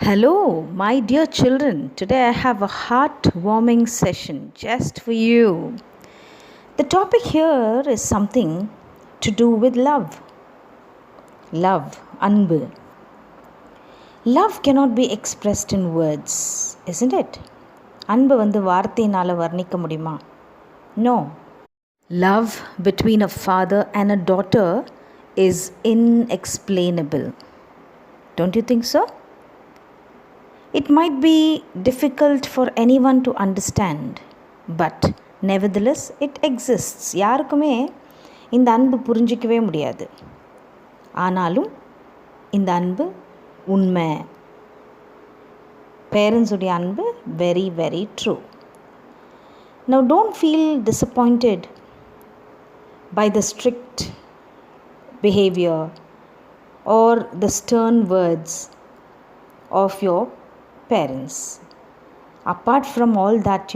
Hello, my dear children. Today I have a heartwarming session just for you. The topic here is something to do with love. Love, anbu. Love cannot be expressed in words, isn't it? அன்பு வார்த்தையினால வர்ணிக்க முடியுமா? No. Love between a father and a daughter is inexplainable. Don't you think so? It might be difficult for anyone to understand, but nevertheless it exists. யாருக்குமே இந்த அன்பு புரிஞ்சிக்கவே முடியாது. ஆனாலும் இந்த அன்பு உண்மை. பேரண்ட்ஸ் உடைய அன்பு very very true. Now don't feel disappointed by the strict behavior or the stern words of your parents. Apart from all that,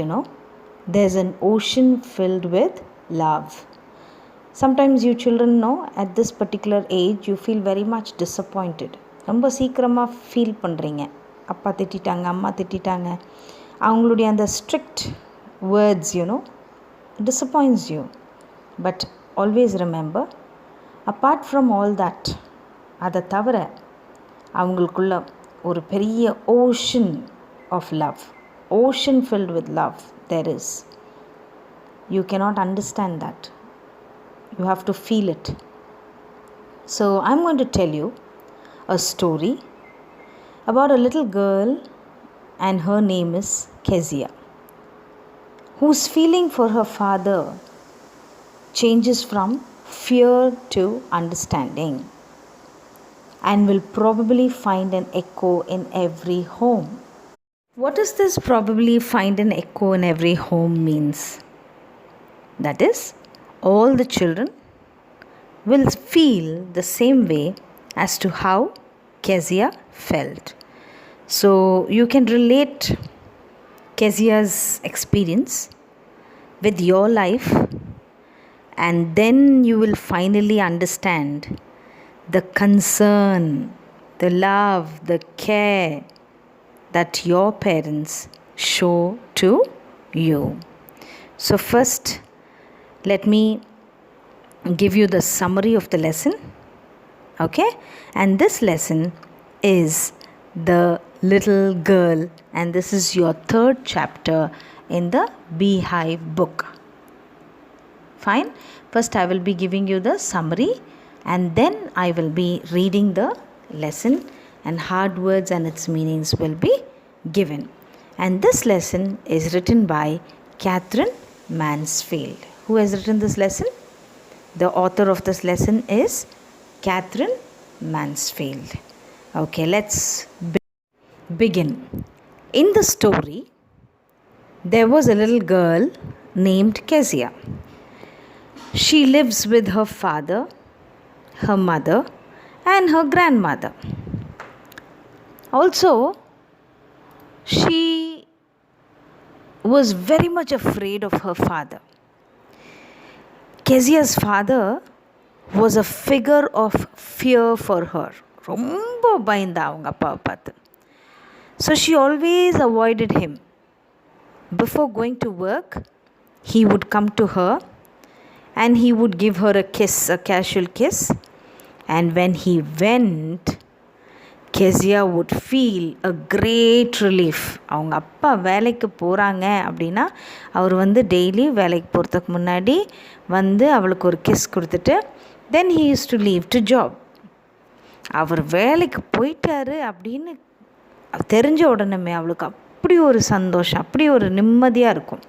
there's an ocean filled with love. Sometimes you children know at this particular age you feel very much disappointed. ரொம்ப சீக்கிரமாக feel பண்ணுறீங்க. அப்பா திட்டாங்க, அம்மா திட்டாங்க, அவங்களுடைய அந்த strict words disappoints you. But always remember, apart from all that, அதை தவிர அவங்களுக்குள்ள ஒரு பெரிய ocean of love, ocean filled with love there is. You cannot understand that. You have to feel it. So I'm going to tell you a story about a little girl, and her name is Kezia, whose feeling for her father changes from fear to understanding and will probably find an echo in every home. What does this probably find an echo in every home means? That is, all the children will feel the same way as to how Kezia felt. So you can relate Kezia's experience with your life, and then you will finally understand the concern, the love, the care that your parents show to you. So first, let me give you the summary of the lesson. Okay? And this lesson is the little girl, and this is your third chapter in the Beehive book. Fine? First I will be giving you the summary, and then I will be reading the lesson, and hard words and its meanings will be given. And this lesson is written by Catherine Mansfield. Who has written this lesson? The author of this lesson is Catherine Mansfield. Okay, let's begin. In the story, there was a little girl named Kezia. She lives with her father, her mother, and her grandmother. Also, she was very much afraid of her father. Kezia's father was a figure of fear for her. ரொம்ப பயந்தா அவங்க அப்பாவை பார்த்து. So she always avoided him. Before going to work, he would come to her and he would give her a kiss, a casual kiss. And when he went, Kezia would feel a great relief. அவங்க அப்பா வேலைக்கு போகிறாங்க அப்படின்னா அவர் daily வேலைக்கு போகிறதுக்கு முன்னாடி அவளுக்கு ஒரு கிஸ் கொடுத்துட்டு then he used to leave to job. அவர் வேலைக்கு போயிட்டாரு அப்படின்னு தெரிஞ்ச உடனே அவளுக்கு அப்படி ஒரு சந்தோஷம், அப்படி ஒரு நிம்மதியாக இருக்கும்.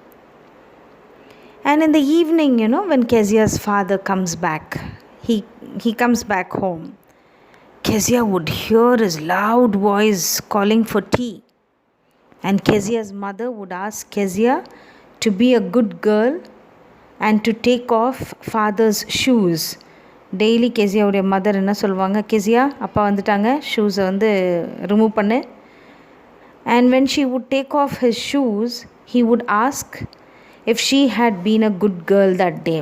And in the evening, when Kezia's father comes back, he comes back home, Kezia would hear his loud voice calling for tea. And Kezia's mother would ask Kezia to be a good girl and to take off father's shoes. Daily Keziaவுடைய mother என்ன சொல்லுவாங்க, Kezia அப்பா வந்துட்டாங்க, ஷூஸை remove பண்ணு. And when she would take off his shoes, he would ask if she had been a good girl that day.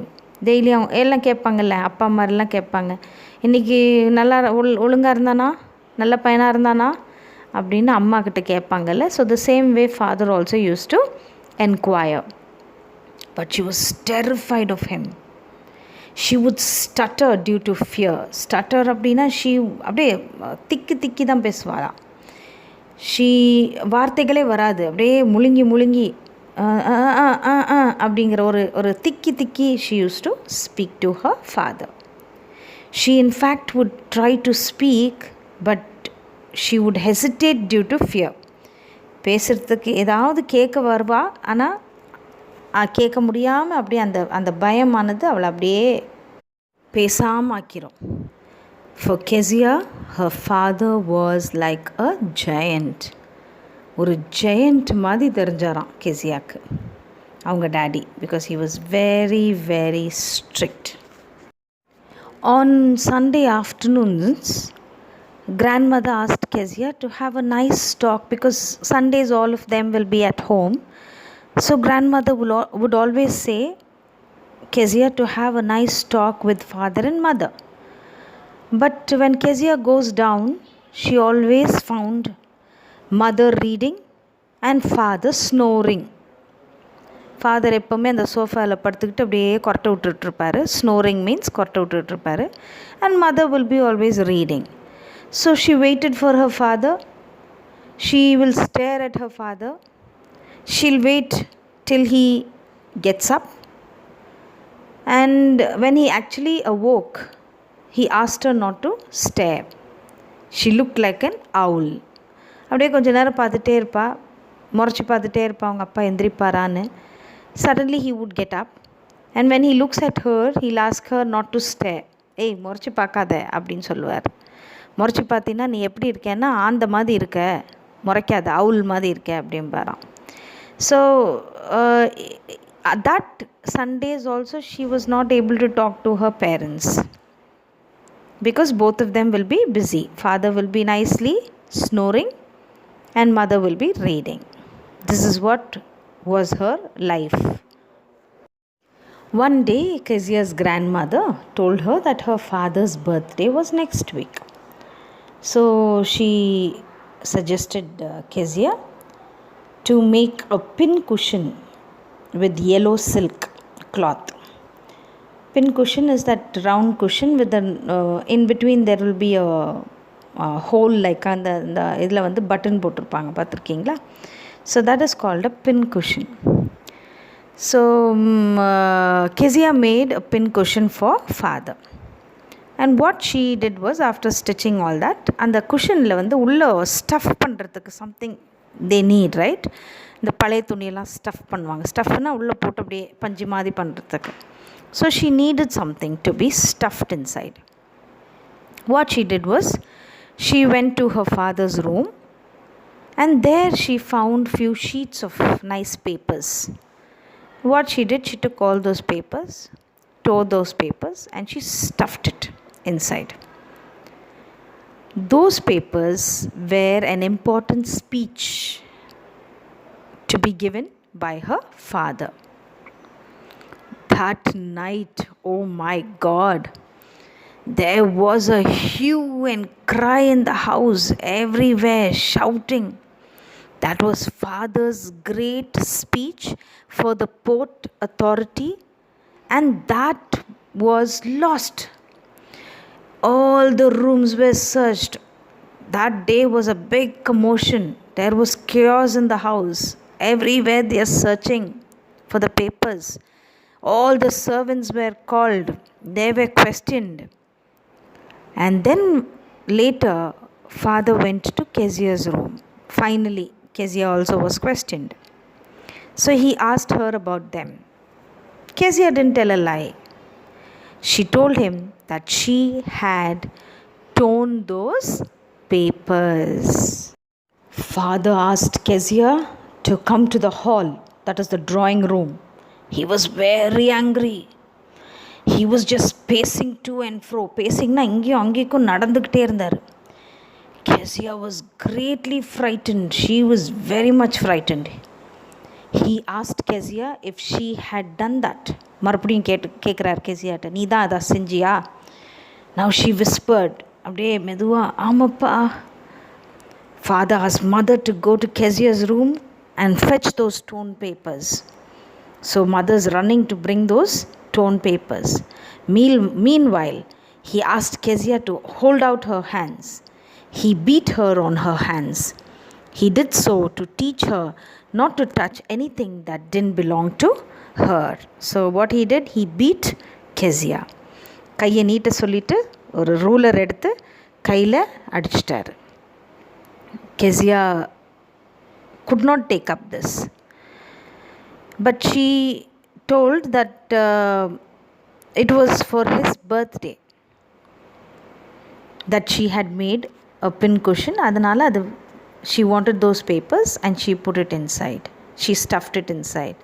Daily அவங்க எல்லாம் கேட்பாங்கல்ல, அப்பா அம்மாரெல்லாம் கேட்பாங்க, இன்றைக்கி நல்லா ஒழுங்காக இருந்தானா, நல்ல பையனாக இருந்தானா அப்படின்னு அம்மா கிட்ட கேட்பாங்கல்ல. So the same way father also use to enquire. But she was terrified of him. She would stutter due to fear. Stutter அப்படின்னா அப்படியே திக்கி தான் பேசுவாளாம். வார்த்தைகளே வராது, அப்படியே முழுங்கி அப்படிங்கிற ஒரு திக்கி she used to speak to her father. She in fact would try to speak, but she would hesitate due to fear. பேசுகிறதுக்கு ஏதாவது கேட்க வருவா, ஆனால் கேட்க முடியாமல் அப்படியே அந்த பயமானது அவளை அப்படியே பேசாமல் ஆக்கிரும். For Kezia, her father was like a giant. ஒரு giant மாதிரி தெரிஞ்சாராம் கெசியாக்கு அவங்க daddy, because he was very very strict. On Sunday afternoons, grandmother asked Kezia to have a nice talk, because Sundays all of them will be at home. So grandmother would always say Kezia to have a nice talk with father and mother. But when Kezia goes down, she always found mother reading and father snoring. Father எப்போவுமே அந்த சோஃபாவில் படுத்துக்கிட்டு அப்படியே கொரட்டை விட்டுட்ருப்பாரு. Snoring means கொரட்டை விட்டுட்ருப்பாரு. And mother will be always reading. So she waited for her father. She will stare at her father. She'll wait till he gets up. And when he actually awoke, he asked her not to stare. She looked like an owl. அப்படியே கொஞ்சம் நேரம் பார்த்துட்டே இருப்பா, முறைச்சி பார்த்துட்டே இருப்பா அவங்க அப்பா எந்திரிப்பாரான்னு. Suddenly he would get up, and when he looks at her, he'll ask her not to stare. ஏய் முறைச்சி பார்க்காத அப்படின்னு சொல்லுவார். முறைச்சி பார்த்தீங்கன்னா நீ எப்படி இருக்கேன்னா ஆந்த மாதிரி இருக்க, முறைக்காத அவுல் மாதிரி இருக்க அப்படின்பாராம். So that Sundays also she was not able to talk to her parents, because both of them will be busy. Father will be nicely snoring and mother will be reading. This is what was her life. One day Kezia's grandmother told her that her father's birthday was next week. So she suggested Kezia to make a pin cushion with yellow silk cloth. Pin cushion is that round cushion with the in between there will be a hole, like அந்த இதில் வந்து button போட்டிருப்பாங்க பார்த்துருக்கீங்களா. So that is called a pin cushion. So Kezia made a pin cushion for father. And what she did was, after stitching all that, அந்த குஷனில் வந்து உள்ளே stuff பண்ணுறதுக்கு something they need, right? இந்த பழைய துணியெல்லாம் ஸ்டஃப் பண்ணுவாங்க. ஸ்டஃப்னா உள்ளே போட்டு அப்படியே பஞ்சு மாதிரி பண்ணுறதுக்கு. So she needed something to be stuffed inside. What she did was, she went to her father's room, and there she found few sheets of nice papers. What she did, she took all those papers, tore those papers, and she stuffed it inside. Those papers were an important speech to be given by her father. That night, oh my God, there was a hue and cry in the house, everywhere shouting. That was father's great speech for the Port Authority, and that was lost. All the rooms were searched. That day was a big commotion. There was chaos in the house. Everywhere they are searching for the papers. All the servants were called. They were questioned. And then later, father went to Kezia's room. Finally, Kezia also was questioned. So he asked her about them. Kezia didn't tell a lie. She told him that she had torn those papers. Father asked Kezia to come to the hall, that is the drawing room. He was very angry. He was just pacing to and fro. Pacing na ingeyum angeyum nadandukitte irundar. Kezia was greatly frightened. She was very much frightened. He asked Kezia if she had done that. மறுபடியும் கேட்குறார் கேசியாட்ட, நீ தான் அதை செஞ்சியா? Now she whispered, அப்படியே மெதுவா, ஆமாப்பா. Father asked mother to go to Kezia's room and fetch those torn papers. So mother's running to bring those torn papers. Meanwhile, he asked Kezia to hold out her hands. He beat her on her hands. He did so to teach her not to touch anything that didn't belong to her. So what he did, he beat Kezia. கையை நீட்ட சொல்லிட்டு ஒரு ruler எடுத்து கையில் அடிச்சிட்டாரு. Kezia could not take up this. But she told that it was for his birthday that she had made a pin cushion. Adanala she wanted those papers and she put it inside. She stuffed it inside.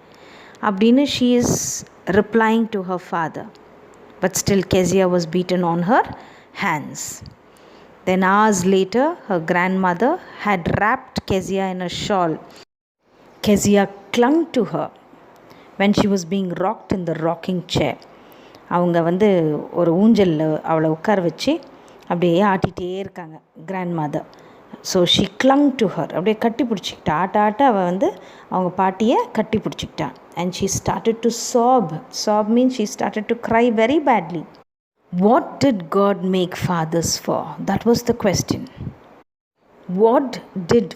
Abdina, she is replying to her father. But still Kezia was beaten on her hands. Then hours later, her grandmother had wrapped Kezia in a shawl. Kezia clung to her when she was being rocked in the rocking chair. அவங்க ஒரு ஊஞ்சலில் அவளை உட்கார வச்சு அப்படியே ஆட்டிகிட்டே இருக்காங்க grandmother. So she clung to her. அப்படியே கட்டி பிடிச்சிக்கிட்டா. ஆட்ட அவள் அவங்க பாட்டியை கட்டி பிடிச்சிக்கிட்டா. And she started to sob. Sob means she started to cry very badly. What did God make fathers for? That was the question. What did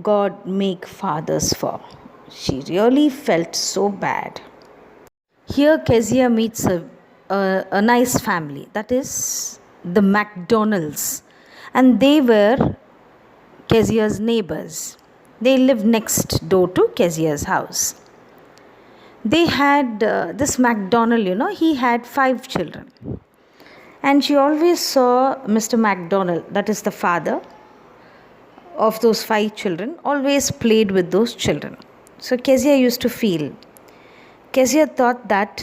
God make fathers for? She really felt so bad. Here Kezia meets a nice family. That is the McDonalds. And they were Kezia's neighbors. They lived next door to Kezia's house. They had this McDonald, he had 5 children. And she always saw Mr. McDonald, that is the father of those 5 children, always played with those children. So Kezia used to feel. Kezia thought that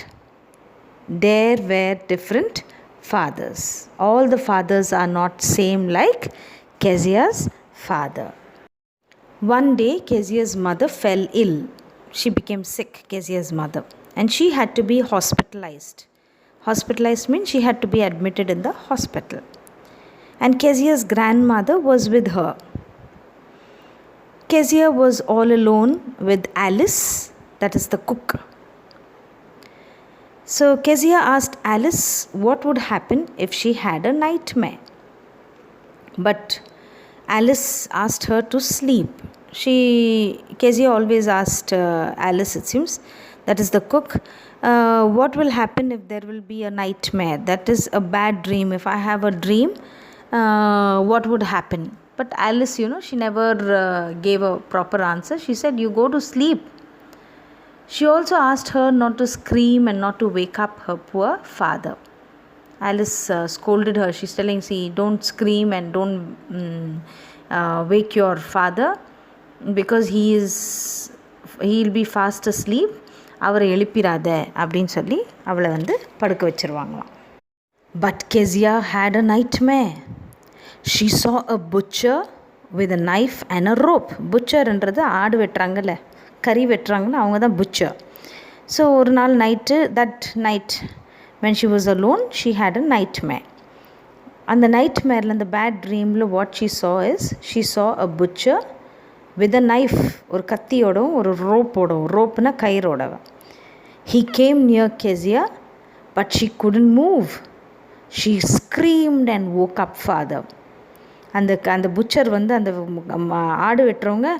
there were different fathers. All the fathers are not same like Kezia's father. One day Kezia's mother fell ill. She became sick, Kezia's mother, and she had to be hospitalized. Hospitalized means she had to be admitted in the hospital. And Kezia's grandmother was with her. Kezia was all alone with Alice, that is the cook. So Kezia asked Alice what would happen if she had a nightmare. But Alice asked her to sleep. Kezia always asked Alice, it seems, that is the cook, what will happen if there will be a nightmare? That is a bad dream. If I have a dream, what would happen? But Alice, she never gave a proper answer. She said, you go to sleep. She also asked her not to scream and not to wake up her poor father. Alice scolded her. She's telling, see, don't scream and don't wake your father because he'll be fast asleep. அவரை எழுப்பிராத அப்படின்னு சொல்லி அவளை படுக்க வச்சிருவாங்களாம். But Kezia had a nightmare. She saw a butcher with a knife and a rope. Butcherன்றது ஆடு வெட்டுறாங்கல்ல, கறி வெட்டுறாங்கன்னு அவங்க தான் butcher. So ஒரு நாள் that night when she was alone, she had a nightmare. அந்த nightmareல அந்த bad dreamல what she saw is, she saw a butcher with a knife, ஒரு கத்தியோடவும் ஒரு ரோப்போடவும், ரோப்புனா கயிறோட. He came near Kezia, but she couldn't move. She screamed and woke up father. அந்த butcher அந்த ஆடு வெட்டுறவங்க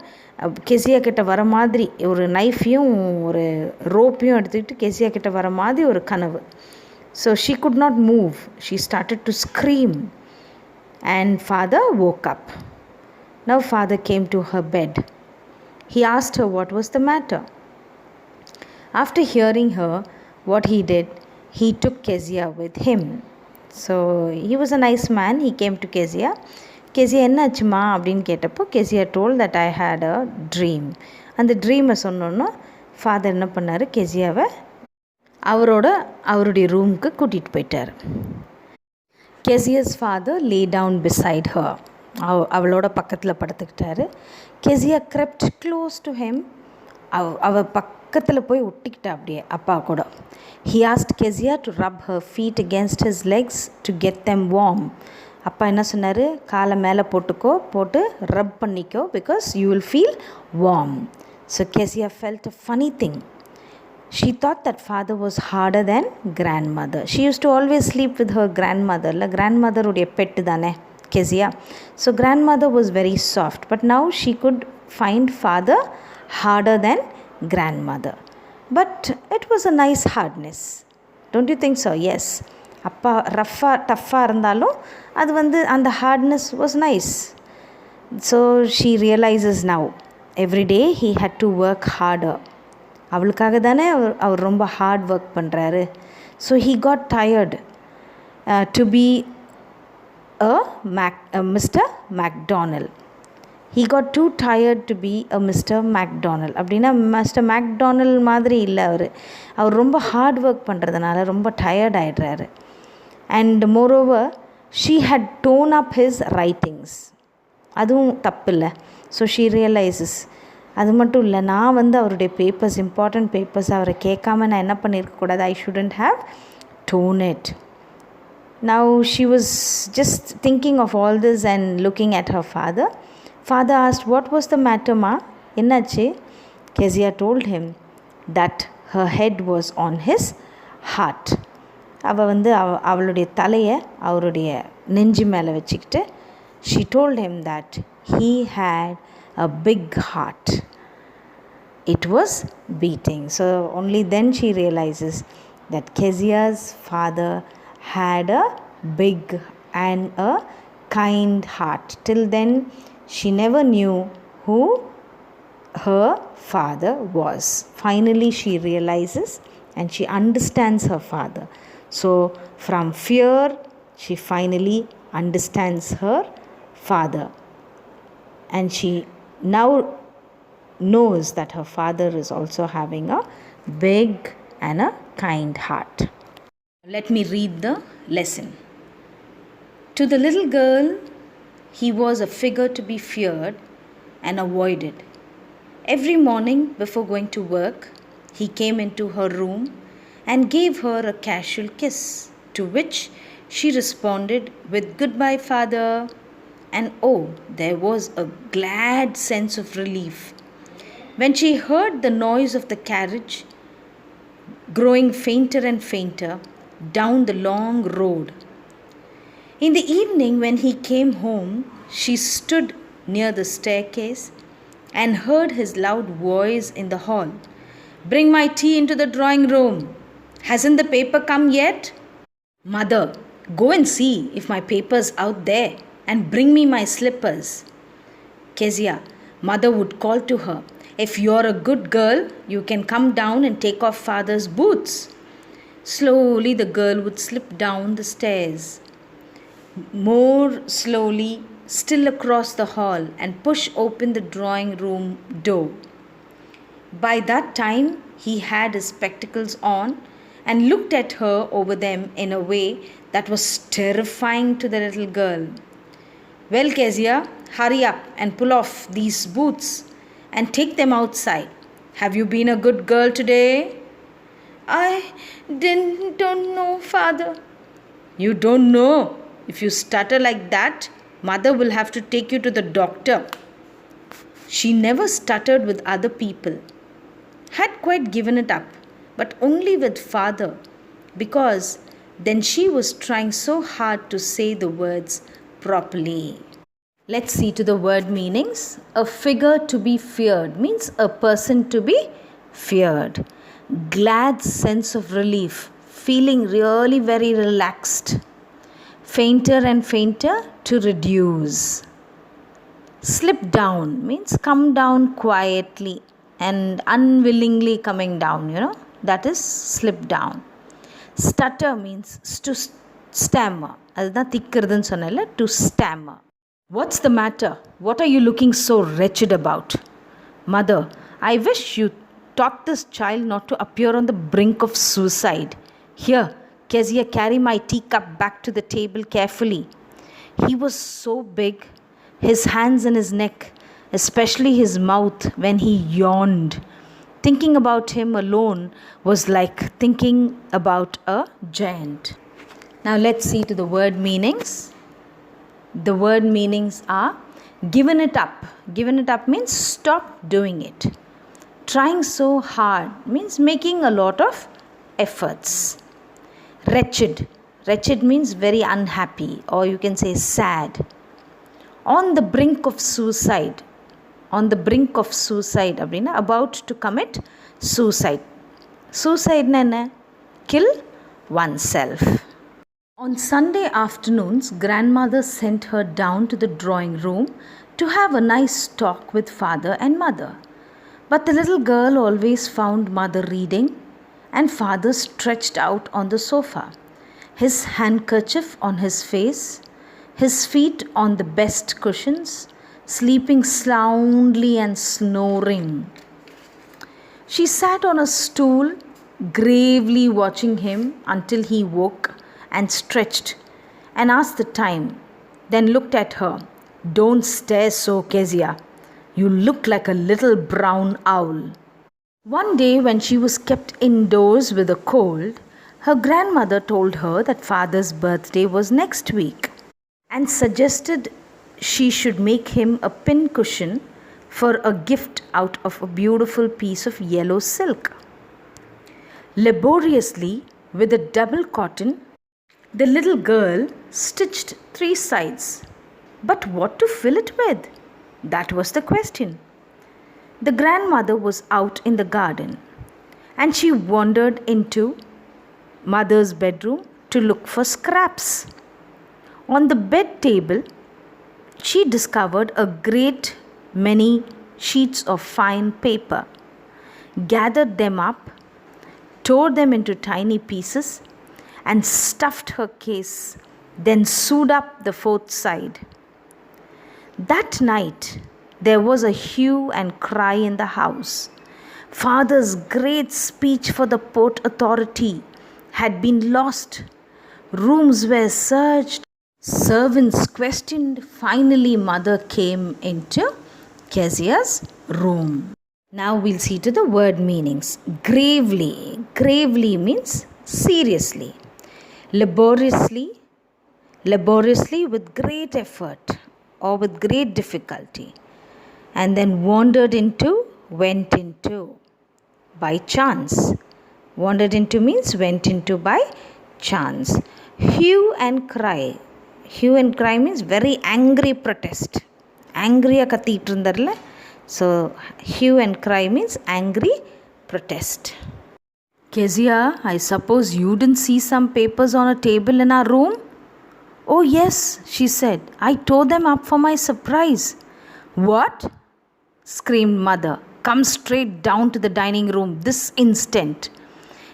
Kezia கிட்ட வர மாதிரி ஒரு நைஃபையும் ஒரு ரோப்பையும் எடுத்துக்கிட்டு கெசியா கிட்ட வர மாதிரி ஒரு கனவு. So she could not move. She started to scream and father woke up. Now father came to her bed. He asked her what was the matter. After hearing her, what he did, he took Kezia with him. So he was a nice man. He came to Kezia. Kezia என்னாச்சுமா அப்படின்னு கேட்டப்போ Kezia told that I had a dream. அந்த ட்ரீமை சொன்னோன்னா father என்ன பண்ணார், கெசியாவை அவருடைய ரூமுக்கு கூட்டிகிட்டு போயிட்டார். Kezia's father lay down beside her. அவளோட பக்கத்தில் படுத்துக்கிட்டாரு. Kezia crept close to him. அவ பக்கத்தில் போய் ஒட்டிக்கிட்டா அப்படியே அப்பா கூட. He asked Kezia to rub her feet against his legs to get them warm. அப்பா என்ன சொன்னார், காலை மேலே போட்டுக்கோ, போட்டு ரப் பண்ணிக்கோ, because you will feel warm. So Kezia felt a funny thing. She thought that father was harder than grandmother. She used to always sleep with her grandmother. La grandmother உடைய bed தானே Kezia. So grandmother was very soft. But now she could find father harder than grandmother. But it was a nice hardness. Don't you think so? Yes. அப்பா ரஃப்பாக டஃப்பாக இருந்தாலும் அது அந்த hardness was nice. So she realises now every day he had to work harder. அவளுக்காக தானே அவர் ரொம்ப ஹார்ட் ஒர்க் பண்ணுறாரு. So he got tired to be mister McDonald. He got too tired to be a Mr. McDonald. அப்படின்னா mister McDonald மாதிரி இல்லை அவர் ரொம்ப ஹார்ட் ஒர்க் பண்ணுறதுனால ரொம்ப டயர்ட் ஆகிடுறாரு. And moreover she had done up his writings. அதுவும் தப்பு இல்லை. ஸோ ஷீ ரியலைசஸ், அது மட்டும் இல்லை, நான் அவருடைய பேப்பர்ஸ், இம்பார்ட்டண்ட் பேப்பர்ஸ் அவரை கேட்காம நான் என்ன பண்ணியிருக்கக்கூடாது, I shouldn't have done it. Now she was just thinking of all this and looking at her father. Father asked, what was the matter, ma? Ennache? Kezia told him that her head was on his heart. அவளுடைய தலையை அவருடைய நெஞ்சு மேலே வச்சுக்கிட்டு she told him that he had a big heart. It was beating. So only then she realizes that Kezia's father had a big and a kind heart. Till then she never knew who her father was. Finally she realizes and she understands her father. So from fear she finally understands her father, and she now knows that her father is also having a big and a kind heart. Let me read the lesson. To the little girl, he was a figure to be feared and avoided. Every morning before going to work, he came into her room and gave her a casual kiss, to which she responded with "Goodbye, father." And oh, there was a glad sense of relief when she heard the noise of the carriage growing fainter and fainter down the long road. In the evening, when he came home, she stood near the staircase and heard his loud voice in the hall. "Bring my tea into the drawing room. Hasn't the paper come yet? Mother, go and see if my paper's out there and bring me my slippers." Kezia, mother would call to her, "If you're a good girl, you can come down and take off father's boots." Slowly the girl would slip down the stairs, more slowly still across the hall, and push open the drawing room door. By that time he had his spectacles on and looked at her over them in a way that was terrifying to the little girl. "Well, Kezia, hurry up and pull off these boots and take them outside. Have you been a good girl today?" "I don't know, father." "You don't know? If you stutter like that, mother will have to take you to the doctor." She never stuttered with other people, had quite given it up, but only with father, because then she was trying so hard to say the words properly. Let's see to the word meanings. A figure to be feared means a person to be feared. Glad sense of relief, feeling really very relaxed. Fainter and fainter, to reduce. Slip down means come down quietly and unwillingly coming down, that is slip down. Stutter means to stammer. அதுதான் திக்கிறதுன்னு சொன்னல, to stammer. "What's the matter? What are you looking so wretched about?" "Mother, I wish you taught this child not to appear on the brink of suicide. Here, Kezia, carry my teacup back to the table carefully." He was so big, his hands and his neck, especially his mouth when he yawned. Thinking about him alone was like thinking about a giant. Now let's see to the word meanings. The word meanings are given it up. Given it up means stop doing it. Trying so hard means making a lot of efforts. Wretched. Wretched means very unhappy, or you can say sad. On the brink of suicide. On the brink of suicide அப்படின்னா about to commit suicide. Suicide என்ன? Kill oneself. On Sunday afternoons, grandmother sent her down to the drawing room to have a nice talk with father and mother. But the little girl always found mother reading and father stretched out on the sofa, his handkerchief on his face, his feet on the best cushions, sleeping soundly and snoring. She sat on a stool, gravely watching him until he woke and stretched and asked the time, then looked at her. Don't stare so, Kezia. You look like a little brown owl. One day when she was kept indoors with a cold, her grandmother told her that father's birthday was next week and suggested she should make him a pin cushion for a gift out of a beautiful piece of yellow silk. Laboriously, with a double cotton, the little girl stitched 3 sides. But what to fill it with? That was the question. The grandmother was out in the garden and she wandered into mother's bedroom to look for scraps. On the bed table, she discovered a great many sheets of fine paper, gathered them up, tore them into tiny pieces, and stuffed her case, then sewed up the 4th side. That night, there was a hue and cry in the house. Father's great speech for the Port Authority had been lost. Rooms were searched. Servants questioned. Finally, mother came into Kezia's room. Now we'll see to the word meanings. Gravely. Gravely means seriously. Laboriously. Laboriously with great effort or with great difficulty. And then wandered into, went into, by chance. Wandered into means went into by chance. Hue and cry. Hue and cry means very angry protest. Angry கத்திட்டு இருந்தார்ல. So hue and cry means angry protest. Kezia, I suppose you didn't see some papers on a table in our room? Oh yes, she said. I tore them up for my surprise. What? Screamed mother. Come straight down to the dining room this instant.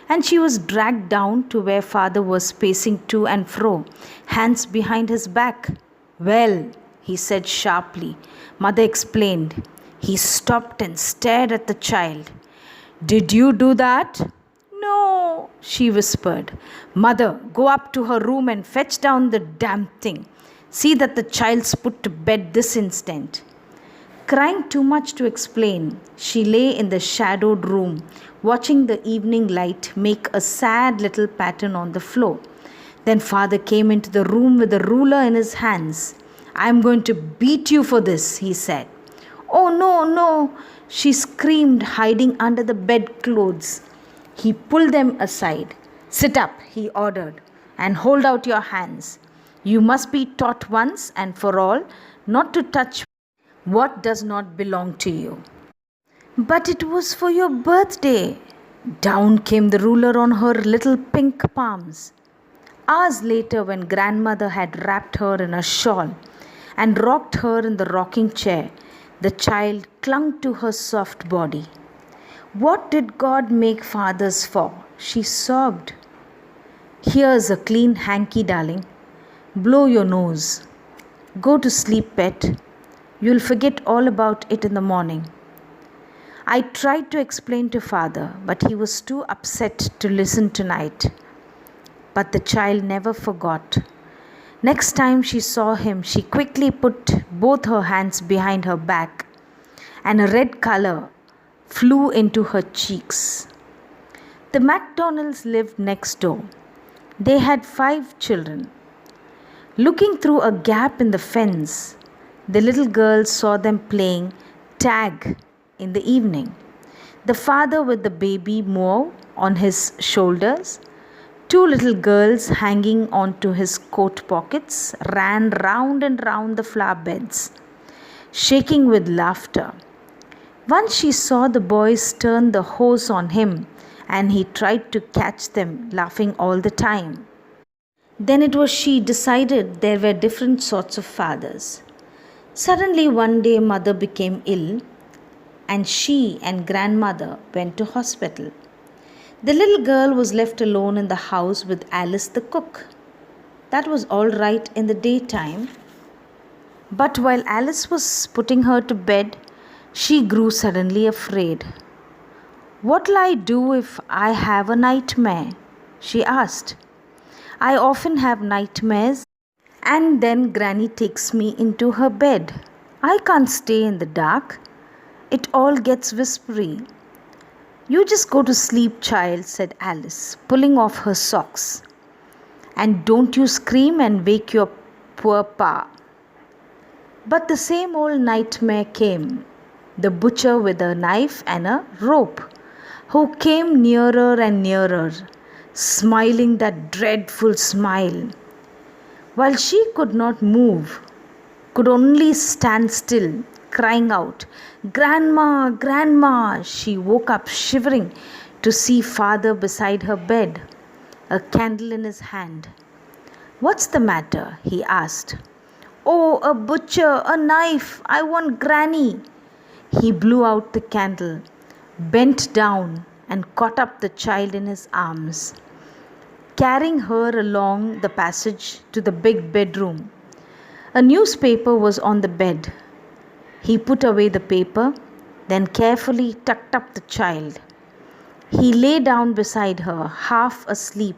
And she was dragged down to where father was pacing to and fro, hands behind his back. Well, he said sharply. Mother explained. He stopped and stared at the child. Did you do that? No, she whispered. Mother, go up to her room and fetch down the damn thing. See that the child's put to bed this instant. Crying too much to explain, she lay in the shadowed room, watching the evening light make a sad little pattern on the floor. Then father came into the room with a ruler in his hands. I am going to beat you for this, he said. Oh, no, no, she screamed, hiding under the bedclothes. He pulled them aside. Sit up, he ordered, and hold out your hands. You must be taught once and for all not to touch what does not belong to you. But it was for your birthday. Down came the ruler on her little pink palms. Hours later, when grandmother had wrapped her in a shawl and rocked her in the rocking chair, the child clung to her soft body. What did God make fathers for? She sobbed. Here's a clean hanky, darling. Blow your nose. Go to sleep, pet. You'll forget all about it in the morning. I tried to explain to father, but he was too upset to listen tonight. But the child never forgot. Next time she saw him, she quickly put both her hands behind her back, and a red color flew into her cheeks. The McDonalds lived next door. They had 5 children. Looking through a gap in the fence, the little girl saw them playing tag in the evening. The father with the baby Moe on his shoulders, two little girls hanging onto his coat pockets, ran round and round the flower beds, shaking with laughter. Once she saw the boys turn the hose on him, and he tried to catch them, laughing all the time. Then it was she decided there were different sorts of fathers. Suddenly one day mother became ill and she and grandmother went to hospital. The little girl was left alone in the house with Alice the cook. That was all right in the daytime, but while Alice was putting her to bed, she grew suddenly afraid. "What'll I do if I have a nightmare?" she asked. "I often have nightmares, and then Granny takes me into her bed. I can't stay in the dark. It all gets whispery." "You just go to sleep, child," said Alice, pulling off her socks. "And don't you scream and wake your poor pa." But the same old nightmare came. The butcher with a knife and a rope, who came nearer and nearer, smiling that dreadful smile. While she could not move, could only stand still, crying out, "Grandma, Grandma!" She woke up shivering to see father beside her bed, a candle in his hand. "What's the matter?" he asked. "Oh, a butcher, a knife! I want Granny!" He blew out the candle, bent down, and caught up the child in his arms, carrying her along the passage to the big bedroom. A newspaper was on the bed. He put away the paper, then carefully tucked up the child. He lay down beside her, half asleep,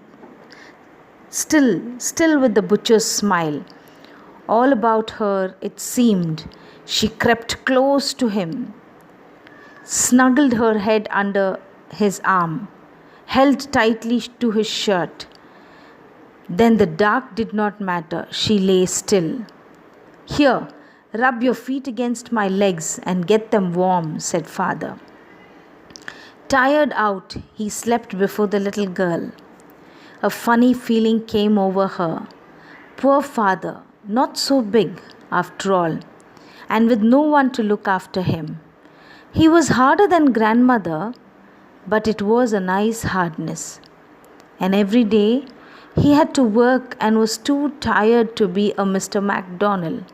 still with the butcher's smile all about her. It seemed she crept close to him, snuggled her head under his arm, held tightly to his shirt. Then the dark did not matter. She lay still. "Here, rub your feet against my legs and get them warm," said father. Tired out, he slept before the little girl. A funny feeling came over her. Poor father, not so big after all, and with no one to look after him. He was harder than grandmother, but it was a nice hardness. And every day he had to work and was too tired to be a Mr. MacDonald.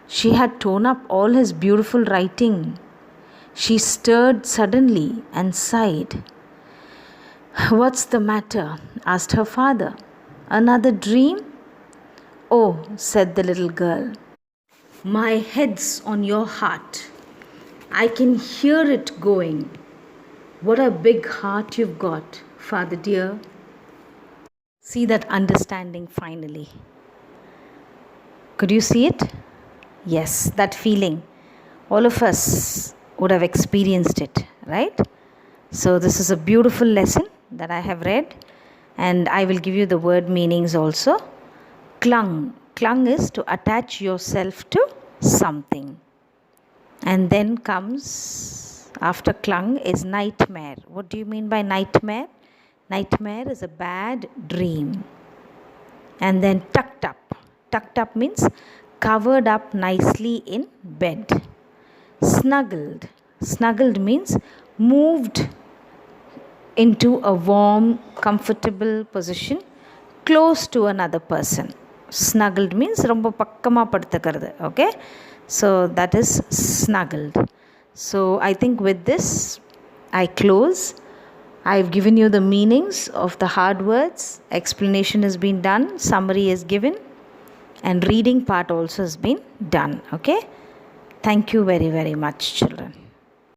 She had torn up all his beautiful writing. She stirred suddenly and sighed. "What's the matter?" asked her father. "Another dream?" "Oh," said the little girl, "my head's on your heart. I can hear it going. What a big heart you've got, father dear." See that understanding finally. Could you see it? Yes, that feeling. All of us would have experienced it, right? So this is a beautiful lesson that I have read, and I will give you the word meanings also. Clung. Clung is to attach yourself to something. And then comes, after clung, is nightmare. What do you mean by nightmare? Nightmare is a bad dream. And then tucked up. Tucked up means covered up nicely in bed. Snuggled. Snuggled means moved into a warm, comfortable position close to another person. Snuggled means romba pakkama paduthukaradu. Okay, so that is snuggled. So I think with this I close. I've given you the meanings of the hard words. Explanation has been done, summary is given, and reading part also has been done. Okay, thank you very, very much, children.